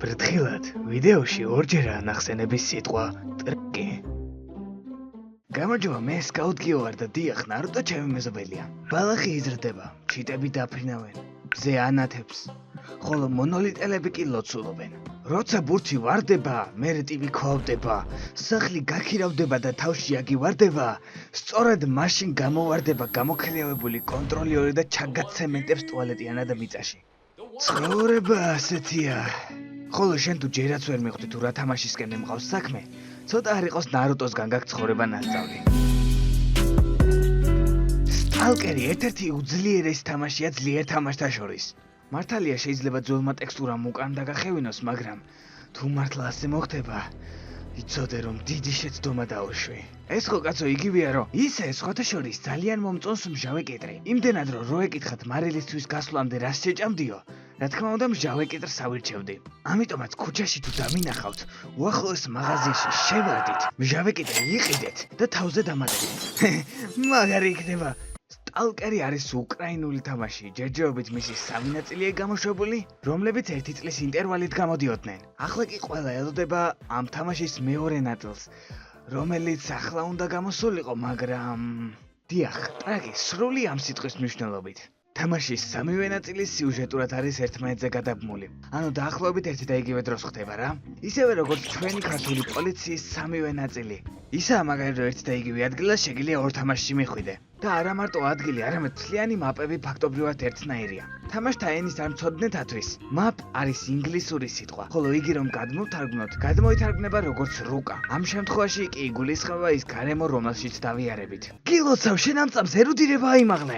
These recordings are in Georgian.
ფრთხილად, ვიდეოში ორჯერ ანახსენების სიტყვა ტრეკი. გამარჯობა, მე სკაუტკი ვარ და დიახ, ნარუტო ჩემი მეზობელია. ბალახი იზრდება, ჩიტები დაფრინავენ, მზე ანათებს, ხოლო მონოლიტელები კი ლოცულობენ. როცა ბურთი ვარდება, მერე ტივი ქვავდება, სახლი გაქირავდება და თავში აგივარდება, სწორედ მაშინ გამოვარდება გამოქლიავებული კონტროლიორი და ჩაგაცემენტებს ტუალეტიანად მიწაში. ცხოვრება ასეთია. ხოლო შენ თუ ჯერაც ვერ მიხვდი თუ რა თამაშისკენ მემყავს საქმე, ცოტა არ იყოს ნარუტოსგან გაქვს ცხოვრება ნასწავლი. სტალკერი ერთ-ერთი უძლიერესი თამაშია ძლიერ თამაშთა შორის. მართალია შეიძლება ძველმა ტექსტურამ უკან დაგახევინოს, მაგრამ თუ მართლა ასე მოხდება, იცოდე რომ დიდი შეცდომა დაუშვი. ეს ხო კაცო იგივეა რომ ისე სხვათა შორის ძალიან მომწონს მჟავე კიტრი. იმდენად რომ რო ეკითხათ მარილისთვის გასვლამდე რას შეჭამდიო, რა თქმა უნდა მჟავე კიტრს ავირჩევდი. ამიტომაც ქუჩაში თუ დამინახავთ, უახლოეს მაღაზიაში შევარდით, მჟავე კიტრი იყიდეთ და თავზე დამატებით. მაგარი იქნება. სტალკერი არის უკრაინული თამაში, ჯერჯერობით მისი 3 ნაწილია გამოშვებული, რომლებიც 1 წლის ინტერვალით გამოდიოდნენ. ახლა კი ყველა ელოდება ამ თამაშის მეორე ნაწილს, რომელიც ახლა უნდა გამოსულიყო, მაგრამ დიახ, ტრაკი სრული ამ სიტყვის მნიშვნელობით. თამაშის 3-ვე ნაწილი სიუჟეტურად არის ერთმანეთზე გადაბმული. ანუ დაახლოებით ერთი და იგივე დროს ხდება რა. ისევე როგორც ჩვენი ქართული პოლიციის 3-ვე ნაწილი. ისაა მაგარი რომ ერთი და იგივე ადგილას შეგიძლია ორ თამაშში მიხვიდე. და არა მარტო ადგილი, არამედ მთლიანი მაპები ფაქტობრივად ერთნაირია. თამაშთა ენის არ მცოდნეთათვის, map არის ინგლისური სიტყვა, ხოლო იგი რომ გადმოვთარგმნოთ, გადმოითარგმნება როგორც რუკა. ამ შემთხვევაში კი იგულისხმება ის გარემო, რომელშიც დავიარებით. გილოცავ, შენ ამ წამს ერუდირება აიმაღლე.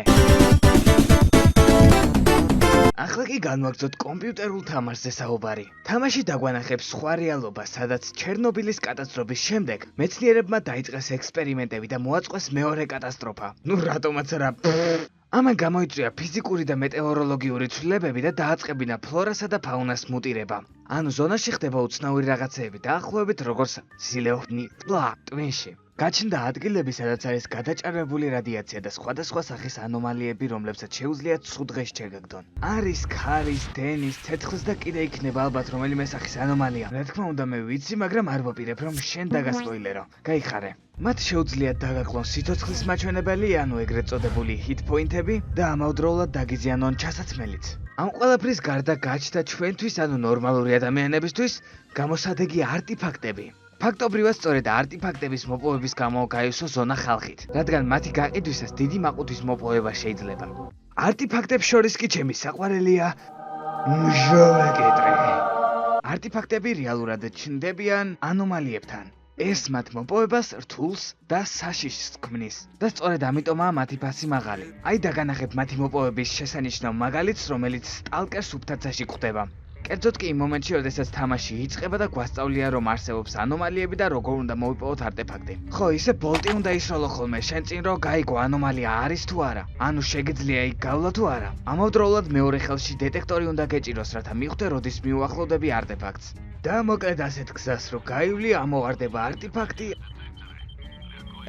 ახლა კი განვაგრძოთ კომპიუტერულ თამაშზე საუბარი. თამაში დაგვანახებს სხვა რეალობა, სადაც ჩერნობილის კატასტროფის შემდეგ მეცნიერებმა დაიწყეს ექსპერიმენტები და მოაწყვეს მეორე კატასტროფა. ნუ რატომაც არა. ამან გამოიწვია ფიზიკური და მეტეოროლოგიური ცვლილებები და დააწყებინა ფლორასა და ფაუნას მუტირება. ანუ ზონაში ხდება უცნაური რაღაცეები დაახლოებით როგორც სილეონი ტვინში. გაჩნდა ადგილები, სადაც არის გადაჭარბებული რადიაცია და სხვადასხვა სახის ანომალიები, რომლებსაც შეუძლიათ ცუდღეს შეგაგდონ. არის ქარის, დენის, ცეცხლის და კიდე იქნება ალბათ რომელიმე სახის ანომალია. რა თქმა უნდა მე ვიცი, მაგრამ არ ვაპირებ რომ შენ დაგასპოილერო. გაიხარე. მათ შეუძლიათ დაგაკლონ სიცოცხლის მაჩვენებელი, ანუ ეგრეთ წოდებული hit point-ები და ამავდროულად დაგიზიანონ ჩასაცმელიც. ამ ყველაფრის გარდა გაჩნდა ჩვენთვის, ანუ ნორმალური ადამიანებისთვის, გამოსადეგი არტიფაქტები. ფაქტობრივად სწორედ არტიფაქტების მოპოვების გამო გაივსო ზონა ხალხით, რადგან მათი გაყიდვისას დიდი მაყუდის მოპოვება შეიძლება. არტიფაქტებს შორის კი ჩემი საყვარელია მჟავე კიტრი. არტიფაქტები რეალურად ჩნდებიან ანომალიებთან. ეს მათ მოპოვებას რთულს და საშიშს ქმნის და სწორედ ამიტომაა მათი ფასი მაღალი. აი დაგანახებ მათი მოპოვების შესანიშნავ მაგალითს, რომელიც სტალკერს უფთაცაში გვხვდება. კერძოდ კი იმ მომენტში, როდესაც თამაში იწყება და გვასწავლია, რომ არსებობს ანომალიები და როგორ უნდა მოვიპოვოთ არტეფაქტი. ხო, ისე ბოლტი უნდა ისროლო ხოლმე შენ წინ, რომ გაიგო ანომალია არის თუ არა. ანუ შეგიძლია იქ გავლა თუ არა. ამავდროულად მეორე ხელში დეტექტორი უნდა გეჭიროს, რათა მიხვდე, როდის მიუახლოვდები არტეფაქტს. და მოკლედ ასეთ გზას, რომ გაივლი, ამოვარდება არტეფაქტი,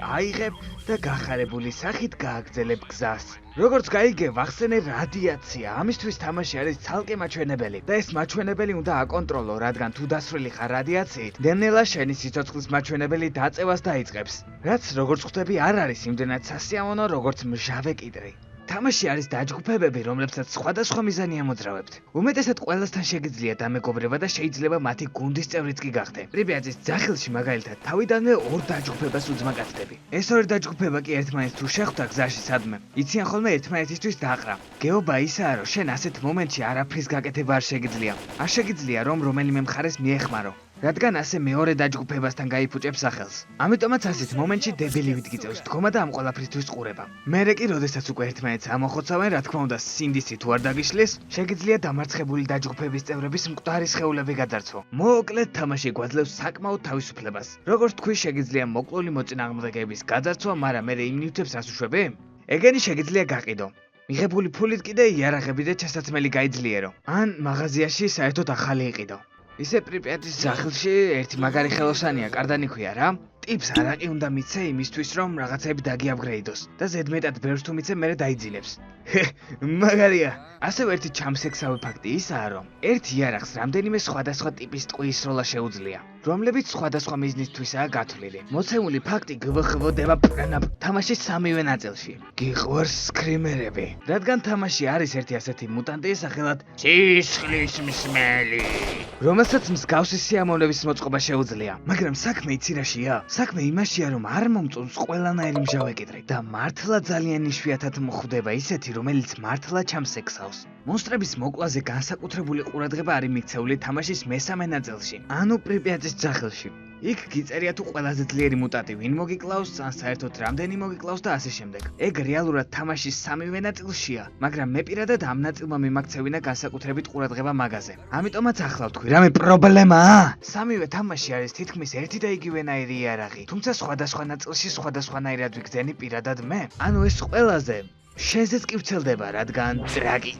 აიღებ და გახარებული სახით გააგრძელებ გზას. როგორც გაიგებ, ახსენე რადიაცია. ამისთვის თამაში არის ცალკე მაჩვენებელი და ეს მაჩვენებელი უნდა აკონტროლო, რადგან თუ დასრული ხარ რადიაციით, ნელ-ნელა შენი სიცოცხლის მაჩვენებელი დაწევას დაიწყებს. რაც როგორც ხვდები, არ არის იმდენად სასიამოვნო, როგორც მჟავე კიტრი. თამაში არის დაჯგუფებები, რომლებსაც სხვადასხვა მიზანი ამოძრავებთ. უმეტესად ყველასთან შეგიძლია დამეგობრება და შეიძლება მათი გუნდის წევრიც კი გახდე. პრიპიატის ძახილში მაგალითად თავიდანვე ორ დაჯგუფებას უძმაკაცდები. ეს ორი დაჯგუფება კი ერთმანეთს თუ შეხვდა გზაში სადმე, იციან ხოლმე ერთმანეთისთვის დაყრა. გეობა ისაა, რომ შენ ასეთ მომენტში არაფრის გაკეთება არ შეგიძლია. არ შეგიძლია რომ რომელიმე მხარეს მიეხმარო. რადგან ასე მეორე დაჯგუფებასთან გაიფუჭებს სახელს. ამიტომაც ასეთ მომენტში დებილი ვიდგიწევს დგომა და ამ ყველაფრისთვის ყურება. მერე კი, როდესაც უკვე ერთმანეთს ამოხოცავენ, რა თქმა უნდა, სინდისი თუ არ დაგიშლეს, შეგიძლია დამარცხებული დაჯგუფების წევრების მკვდარი სხეულები გაძარცვო. მოკლედ, თამაში გვაძლევს საკმაოდ თავისუფლებას. როგორც თქვი, შეგიძლია მოკლული მოწინააღმდეგეების გაძარცვა, მაგრამ მერე იმ ნივთებს რას უშვები? ეგენი შეგიძლია გაყიდო. მიღებული ფულით კიდე იარაღები და ჩასაცმელი გაიძლიერო. ან მაღაზიაში საერთოდ ახალი იყიდო. ისე პრიპიატის ძახილში ერთი მაგარი ხელოსანია, კარდანი ქვია რა. ტიპს არაყი უნდა მიცე იმისთვის, რომ რაღაცები დაგიაპგრეიდოს და ზედმეტად ბევრს თუ მიცე, მერე დაიძინებს. მაგარია. ასევე ერთი ჩამსექსავი ფაქტი ისაა, რომ ერთ იარაღს რამდენიმე სხვადასხვა ტიპის ტყუის სროლა შეუძლია, რომლებიც სხვადასხვა მიზნისთვისაა გათვლილი. მოცემული ფაქტი გვხვდება თამაშის სამივე ნაწილში. გიყვარს სკრიმერები, რადგან თამაში არის ერთი ასეთი მუტანტი სახელად სისხლის მსმელი, რომელსაც მსგავსი სიამოვნების მოწყობა შეუძლია. მაგრამ საქმე იცი რაშია? საქმე იმაშია, რომ არ მომწონს ყველანაირი მჟავეკიდრი და მართლა ძალიან იშვიათად მოხვდება ისეთი, რომელიც მართლა ჩამსექსავს. მონსტრების მოკლაზე განსაკუთრებული ყურადღება არის მიქცეული თამაშის მესამე ნაწილში, ანუ პრიპიატის ძახილში. იქ გიწერია თუ ყველაზე ძლიერი მუტანტი ვინ მოგიკლავს, ან საერთოდ რამდენი მოგიკლავს და ასე შემდეგ. ეგ რეალურად თამაშის სამივე ნაწილშია, მაგრამ მე პირადად ამ ნაწილმა მიმაქცევინა განსაკუთრებით ყურადღება მაგაზე. ამიტომაც ახლა ვთქვი, რამე პრობლემაა? სამივე თამაში არის თითქმის ერთი და იგივენაირი იარაღი, თუმცა სხვადასხვა ნაწილში სხვადასხვანაირად ვიგრძენი პირადად მე. ანუ ეს ყველაზე შენზეც კი ვრცელდება, რადგან ტრაკი.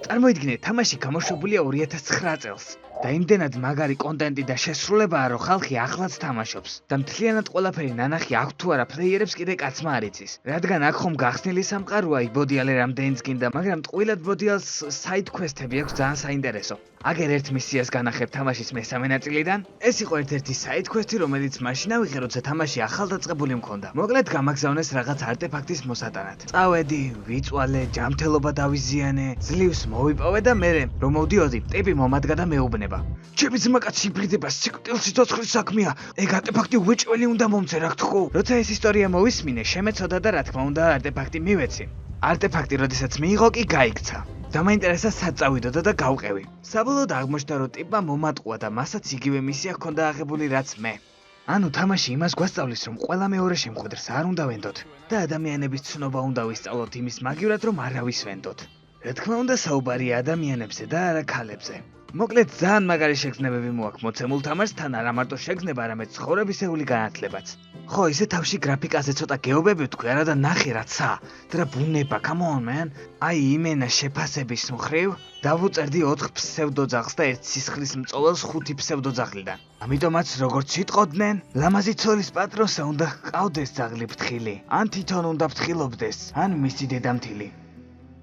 წარმოიდგინე, თამაში გამოშვებულია 2009 წელს. და იმდენად მაგარი კონტენტი და შესრულებაა, რომ ხალხი ახლაც თამაშობს. და მთლიანად ყველაფერი ნანახი აქვს თუ არა პლეიერებს კიდე კაცმა არ იცის. რადგან აქ ხომ გახსნილი სამყაროა, იბოდიალე რამდენიც გინდა, მაგრამ ტყუილად ბოდიალს საიდ კვესტები აქვს ძალიან საინტერესო. აგერ ერთ მისიას განახებ თამაშის მესამე ნაწილიდან. ეს იყო ერთ-ერთი საიდ კვესტი, რომელიც მაშინ ავიღე, როცა თამაში ახალდაწყებული მქონდა. მოკლედ გამაგზავნეს რაღაც არტეფაქტის მოსატანად. წავედი, ვიწვალე, ჯამთელობა დავიზიანე, ძლივს მოვიპოვე და მერე რომ მოვდიოდი, ტიპი მომადგა და მეუბნება. ჩემი ძმაკაცი იბრიდება, სიკვდილს სიცოცხლის საქმეა. ეგ არტეფაქტი უეჭველი უნდა მომცე, რა გთხოვ. როცა ეს ისტორია მოვისმინე, შემეცოდა და რა თქმა უნდა, არტეფაქტი მივეცი. არტეფაქტი როდესაც მიიღო კი გაიქცა. და მაინტერესა სად წავიდოდა და გავყევი. საბოლოოდ აღმოჩნდა, რომ ტიპმა მომატყუა და მასაც იგივე მისია ჰქონდა აღებული, რაც მე. ანუ თამაში იმას გვასწავლის, რომ ყველა მეორე შემხედრს არ უნდა ვენდოთ და ადამიანების ცნობა უნდა ვისწავლოთ იმის მაგივრად, რომ არავის ვენდოთ. რა თქმა უნდა, საუბარია ადამიანებზე და არა ქალებზე. მოკლედ ძალიან მაგარი შეგრძნებები მოაქვს მოცემულ თამაშს, თან არა მარტო შეგრძნება, არამედ ცხოვრებისეული განათლებაც. ხო, ისე თავში გრაფიკაზე ცოტა გეობები ვთქვი, არა და ნახე რაცა და რა ბუნება, come on man. აი იმენა შეფასების მხრივ დავუწერდი 4 ფსევდოძაღლს და 1 სისხლის მწოველს 5 ფსევდოძაღლიდან. ამიტომაც როგორც იტყოდნენ, ლამაზი ცოლის პატრონსა უნდა ჰყავდეს ძაღლი ფრთხილი, ან თვითონ უნდა ფრთხილობდეს, ან მისი დედამთილი.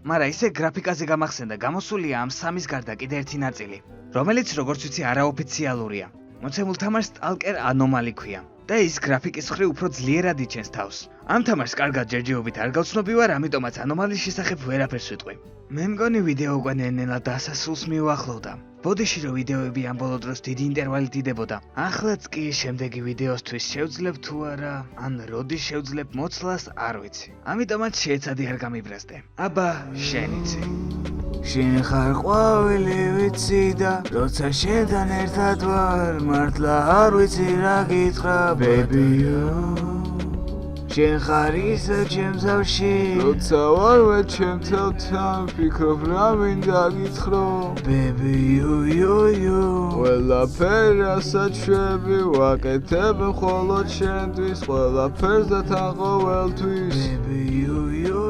მაგრამ ისე გრაფიკაზე გამახსენდა, გამოსულია ამ სამის გარდა კიდე ერთი ნაწილი, რომელიც როგორც ვიცი არაოფიციალურია. მოცემულ თამაშს Stalker Anomaly ქვია და ის გრაფიკის მხრივ უფრო ძლიერად იჩენს თავს. ამ თამაშს კარგად ჯერჯერობით არ გავცნობი ვარ, ამიტომაც ანომალიის შესახებ ვერაფერს ვიტყვი. მე მგონი ვიდეო უკვე ნელ-ნელა დასასრულს მიუახლოვდა. ბოდიში რომ ვიდეოები ამ ბოლო დროს დიდი ინტერვალით იდებოდა. ახლაც კი შემდეგი ვიდეოსთვის შევძლებ თუ არა, ან როდი შევძლებ მოცლას არ ვიცი. ამიტომაც შეეცადი არ გამიბრაზდე. აბა, შენიცი. შენ ხარ ყვავილი ვიცი და როცა შენთან ერთად ვარ, მართლა არ ვიცი რა გითხრა, baby you. შენ ხარ ისე ჩემს თავში, როცა ვარვე ჩემთან, ფიქრობ რა მინდა გითხრო, baby you. ყველაფერი რასაც შვები, ვაკეთებ მხოლოდ შენთვის, ყველაფერს და თან ყოველთვის, baby you.